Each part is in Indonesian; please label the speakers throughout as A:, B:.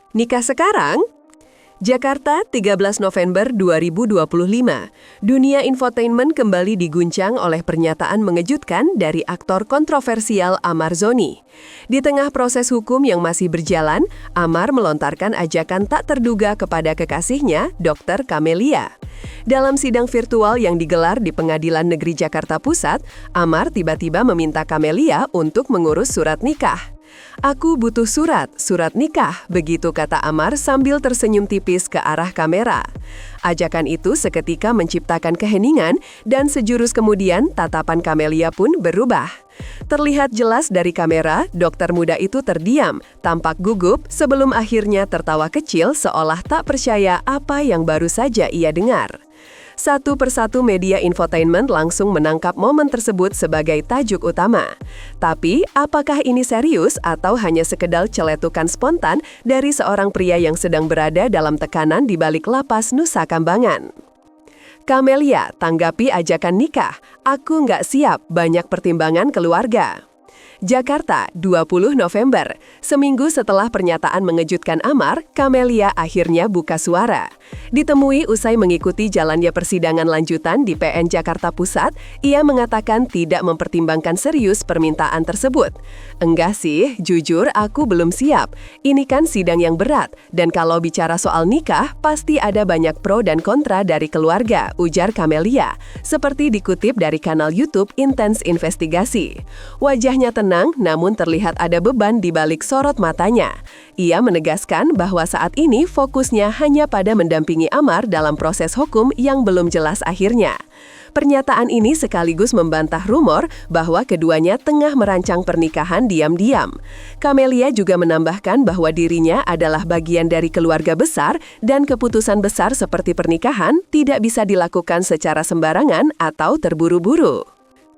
A: Nikah sekarang? Jakarta, 13 November 2025. Dunia infotainment kembali diguncang oleh pernyataan mengejutkan dari aktor kontroversial Amar Zoni. Di tengah proses hukum yang masih berjalan, Amar melontarkan ajakan tak terduga kepada kekasihnya, Dr. Camelia. Dalam sidang virtual yang digelar di Pengadilan Negeri Jakarta Pusat, Amar tiba-tiba meminta Camelia untuk mengurus surat nikah. "Aku butuh surat nikah," begitu kata Amar sambil tersenyum tipis ke arah kamera. Ajakan itu seketika menciptakan keheningan dan sejurus kemudian tatapan Camelia pun berubah. Terlihat jelas dari kamera, dokter muda itu terdiam, tampak gugup sebelum akhirnya tertawa kecil seolah tak percaya apa yang baru saja ia dengar. Satu persatu media infotainment langsung menangkap momen tersebut sebagai tajuk utama. Tapi, apakah ini serius atau hanya sekedar celetukan spontan dari seorang pria yang sedang berada dalam tekanan di balik lapas Nusa Kambangan? Camelia tanggapi ajakan nikah, "Aku nggak siap, banyak pertimbangan keluarga." Jakarta, 20 November. Seminggu setelah pernyataan mengejutkan Amar, Camelia akhirnya buka suara. Ditemui usai mengikuti jalannya persidangan lanjutan di PN Jakarta Pusat, ia mengatakan tidak mempertimbangkan serius permintaan tersebut. "Enggak sih, jujur aku belum siap. Ini kan sidang yang berat, dan kalau bicara soal nikah, pasti ada banyak pro dan kontra dari keluarga," ujar Camelia, seperti dikutip dari kanal YouTube Intense Investigasi. Wajahnya tenang, namun terlihat ada beban di balik sorot matanya. Ia menegaskan bahwa saat ini fokusnya hanya pada mendampingi Amar dalam proses hukum yang belum jelas akhirnya. Pernyataan ini sekaligus membantah rumor bahwa keduanya tengah merancang pernikahan diam-diam. Camelia juga menambahkan bahwa dirinya adalah bagian dari keluarga besar dan keputusan besar seperti pernikahan tidak bisa dilakukan secara sembarangan atau terburu-buru.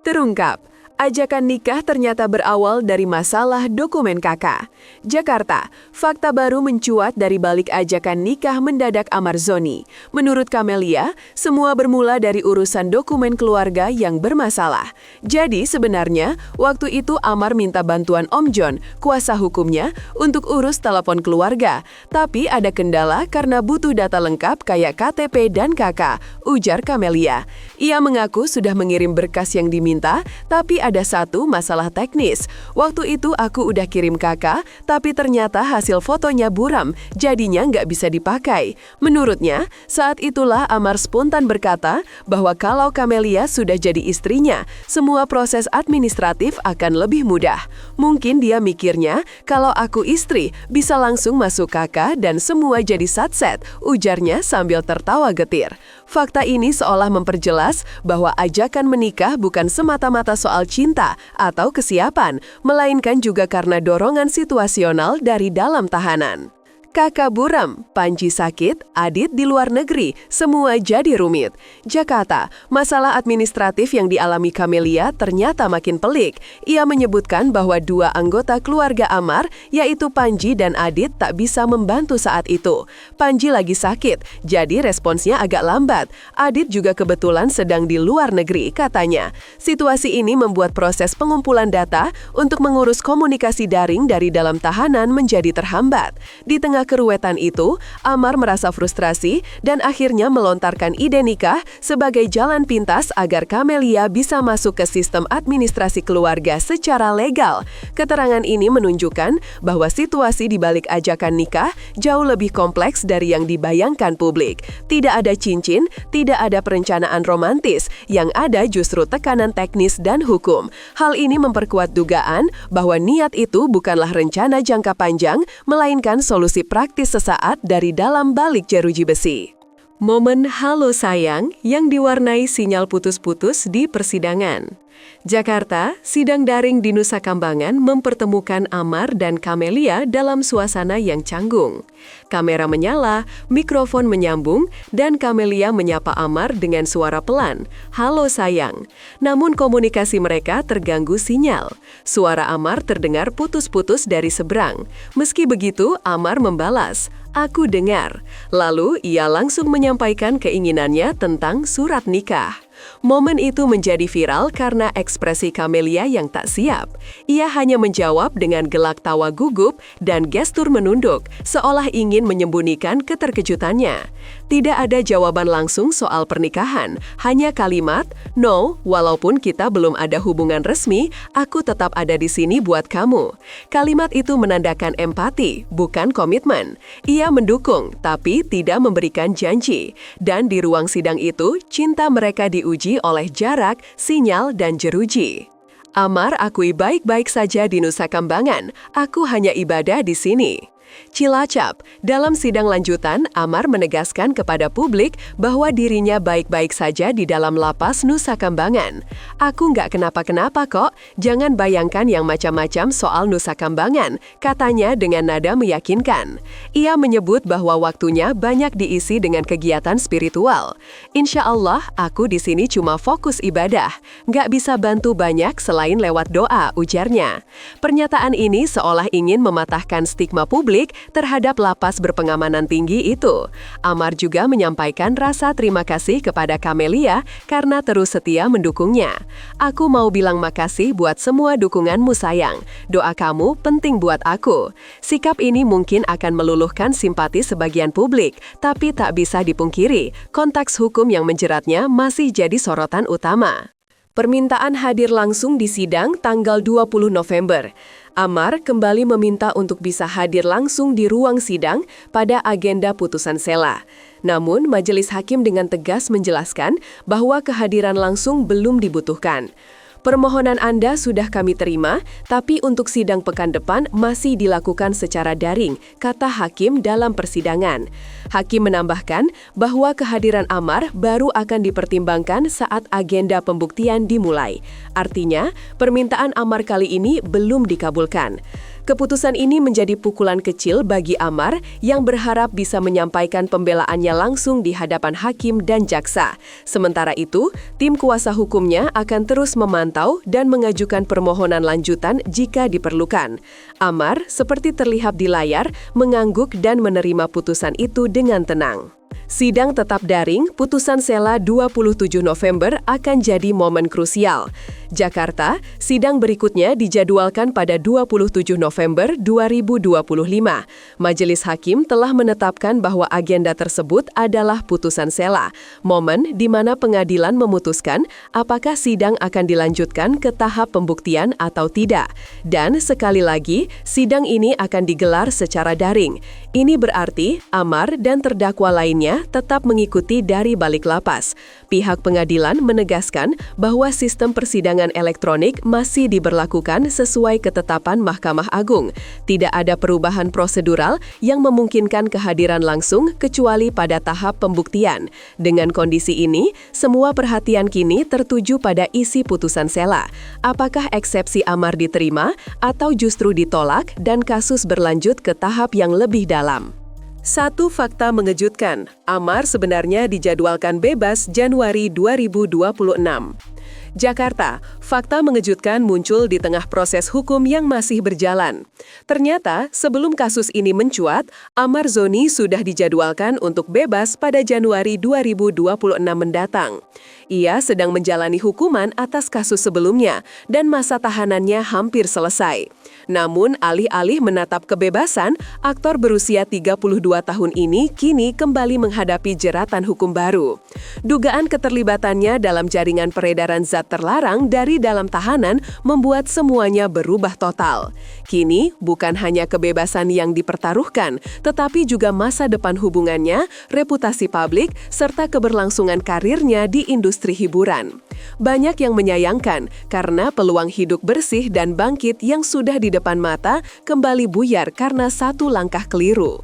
A: Terungkap, ajakan nikah ternyata berawal dari masalah dokumen KK. Jakarta, fakta baru mencuat dari balik ajakan nikah mendadak Amar Zoni. Menurut Camelia, semua bermula dari urusan dokumen keluarga yang bermasalah. Jadi sebenarnya, waktu itu Amar minta bantuan Om John, kuasa hukumnya, untuk urus telepon keluarga. Tapi ada kendala karena butuh data lengkap kayak KTP dan KK, ujar Camelia. Ia mengaku sudah mengirim berkas yang diminta, tapi ada satu masalah teknis. "Waktu itu aku udah kirim kakak, tapi ternyata hasil fotonya buram, jadinya nggak bisa dipakai." Menurutnya, saat itulah Amar spontan berkata bahwa kalau Camelia sudah jadi istrinya, semua proses administratif akan lebih mudah. Mungkin dia mikirnya, kalau aku istri, bisa langsung masuk kakak dan semua jadi satset, ujarnya sambil tertawa getir. Fakta ini seolah memperjelas bahwa ajakan menikah bukan semata-mata soal cinta atau kesiapan, melainkan juga karena dorongan situasional dari dalam tahanan. Kakak buram, Panji sakit, Adit di luar negeri, semua jadi rumit. Jakarta, masalah administratif yang dialami Camelia ternyata makin pelik. Ia menyebutkan bahwa dua anggota keluarga Amar, yaitu Panji dan Adit, tak bisa membantu saat itu. Panji lagi sakit, jadi responsnya agak lambat. Adit juga kebetulan sedang di luar negeri, katanya. Situasi ini membuat proses pengumpulan data untuk mengurus komunikasi daring dari dalam tahanan menjadi terhambat. Di tengah keruwetan itu, Amar merasa frustrasi dan akhirnya melontarkan ide nikah sebagai jalan pintas agar Camelia bisa masuk ke sistem administrasi keluarga secara legal. Keterangan ini menunjukkan bahwa situasi di balik ajakan nikah jauh lebih kompleks dari yang dibayangkan publik. Tidak ada cincin, tidak ada perencanaan romantis, yang ada justru tekanan teknis dan hukum. Hal ini memperkuat dugaan bahwa niat itu bukanlah rencana jangka panjang, melainkan solusi praktis sesaat dari dalam balik jeruji besi. Momen "halo sayang" yang diwarnai sinyal putus-putus di persidangan. Jakarta, sidang daring di Nusa Kambangan mempertemukan Amar dan Camelia dalam suasana yang canggung. Kamera menyala, mikrofon menyambung, dan Camelia menyapa Amar dengan suara pelan, "Halo sayang." Namun komunikasi mereka terganggu sinyal. Suara Amar terdengar putus-putus dari seberang. Meski begitu, Amar membalas, "Aku dengar." Lalu ia langsung menyampaikan keinginannya tentang surat nikah. Momen itu menjadi viral karena ekspresi Camelia yang tak siap. Ia hanya menjawab dengan gelak tawa gugup dan gestur menunduk, seolah ingin menyembunyikan keterkejutannya. Tidak ada jawaban langsung soal pernikahan, hanya kalimat, "No, walaupun kita belum ada hubungan resmi, aku tetap ada di sini buat kamu." Kalimat itu menandakan empati, bukan komitmen. Ia mendukung, tapi tidak memberikan janji. Dan di ruang sidang itu, cinta mereka diuji oleh jarak, sinyal, dan jeruji. Amar akui baik-baik saja di Nusa Kambangan, aku hanya ibadah di sini. Cilacap, dalam sidang lanjutan, Amar menegaskan kepada publik bahwa dirinya baik-baik saja di dalam lapas Nusa Kambangan. Aku nggak kenapa-kenapa kok, jangan bayangkan yang macam-macam soal Nusa Kambangan, katanya dengan nada meyakinkan. Ia menyebut bahwa waktunya banyak diisi dengan kegiatan spiritual. Insya Allah, aku di sini cuma fokus ibadah, nggak bisa bantu banyak selain lewat doa, ujarnya. Pernyataan ini seolah ingin mematahkan stigma publik terhadap lapas berpengamanan tinggi itu. Amar juga menyampaikan rasa terima kasih kepada Camelia karena terus setia mendukungnya. Aku mau bilang makasih buat semua dukunganmu sayang. Doa kamu penting buat aku. Sikap ini mungkin akan meluluhkan simpati sebagian publik, tapi tak bisa dipungkiri, konteks hukum yang menjeratnya masih jadi sorotan utama. Permintaan hadir langsung di sidang tanggal 20 November. Amar kembali meminta untuk bisa hadir langsung di ruang sidang pada agenda putusan sela. Namun, majelis hakim dengan tegas menjelaskan bahwa kehadiran langsung belum dibutuhkan. Permohonan Anda sudah kami terima, tapi untuk sidang pekan depan masih dilakukan secara daring, kata hakim dalam persidangan. Hakim menambahkan bahwa kehadiran Amar baru akan dipertimbangkan saat agenda pembuktian dimulai. Artinya, permintaan Amar kali ini belum dikabulkan. Keputusan ini menjadi pukulan kecil bagi Amar yang berharap bisa menyampaikan pembelaannya langsung di hadapan hakim dan jaksa. Sementara itu, tim kuasa hukumnya akan terus memantau dan mengajukan permohonan lanjutan jika diperlukan. Amar, seperti terlihat di layar, mengangguk dan menerima putusan itu dengan tenang. Sidang tetap daring, putusan sela 27 November akan jadi momen krusial. Jakarta, sidang berikutnya dijadwalkan pada 27 November 2025. Majelis Hakim telah menetapkan bahwa agenda tersebut adalah putusan sela, momen di mana pengadilan memutuskan apakah sidang akan dilanjutkan ke tahap pembuktian atau tidak. Dan sekali lagi, sidang ini akan digelar secara daring. Ini berarti Amar dan terdakwa lainnya tetap mengikuti dari balik lapas. Pihak pengadilan menegaskan bahwa sistem persidangan elektronik masih diberlakukan sesuai ketetapan Mahkamah Agung. Tidak ada perubahan prosedural yang memungkinkan kehadiran langsung kecuali pada tahap pembuktian. Dengan kondisi ini, semua perhatian kini tertuju pada isi putusan sela. Apakah eksepsi Amar diterima atau justru ditolak dan kasus berlanjut ke tahap yang lebih dalam? Satu fakta mengejutkan, Amar sebenarnya dijadwalkan bebas Januari 2026. Jakarta, fakta mengejutkan muncul di tengah proses hukum yang masih berjalan. Ternyata, sebelum kasus ini mencuat, Amar Zoni sudah dijadwalkan untuk bebas pada Januari 2026 mendatang. Ia sedang menjalani hukuman atas kasus sebelumnya dan masa tahanannya hampir selesai. Namun, alih-alih menatap kebebasan, aktor berusia 32 tahun ini kini kembali menghadapi jeratan hukum baru. Dugaan keterlibatannya dalam jaringan peredaran zat terlarang dari dalam tahanan membuat semuanya berubah total. Kini, bukan hanya kebebasan yang dipertaruhkan, tetapi juga masa depan hubungannya, reputasi publik, serta keberlangsungan karirnya di industri hiburan. Banyak yang menyayangkan karena peluang hidup bersih dan bangkit yang sudah di depan mata kembali buyar karena satu langkah keliru.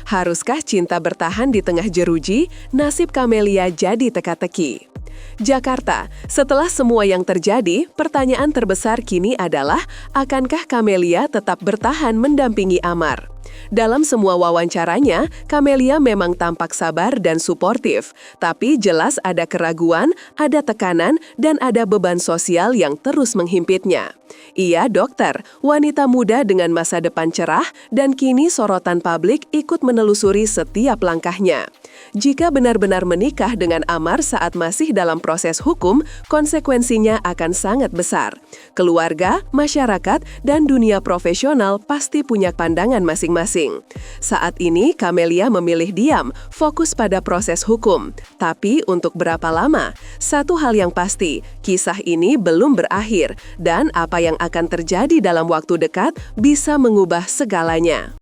A: Haruskah cinta bertahan di tengah jeruji? Nasib Camelia jadi teka-teki. Jakarta, setelah semua yang terjadi, pertanyaan terbesar kini adalah, akankah Camelia tetap bertahan mendampingi Amar? Dalam semua wawancaranya, Camelia memang tampak sabar dan suportif, tapi jelas ada keraguan, ada tekanan, dan ada beban sosial yang terus menghimpitnya. Ia dokter, wanita muda dengan masa depan cerah, dan kini sorotan publik ikut menelusuri setiap langkahnya. Jika benar-benar menikah dengan Amar saat masih dalam proses hukum, konsekuensinya akan sangat besar. Keluarga, masyarakat, dan dunia profesional pasti punya pandangan masing-masing. Saat ini, Camelia memilih diam, fokus pada proses hukum. Tapi untuk berapa lama? Satu hal yang pasti, kisah ini belum berakhir, dan apa yang akan terjadi dalam waktu dekat bisa mengubah segalanya.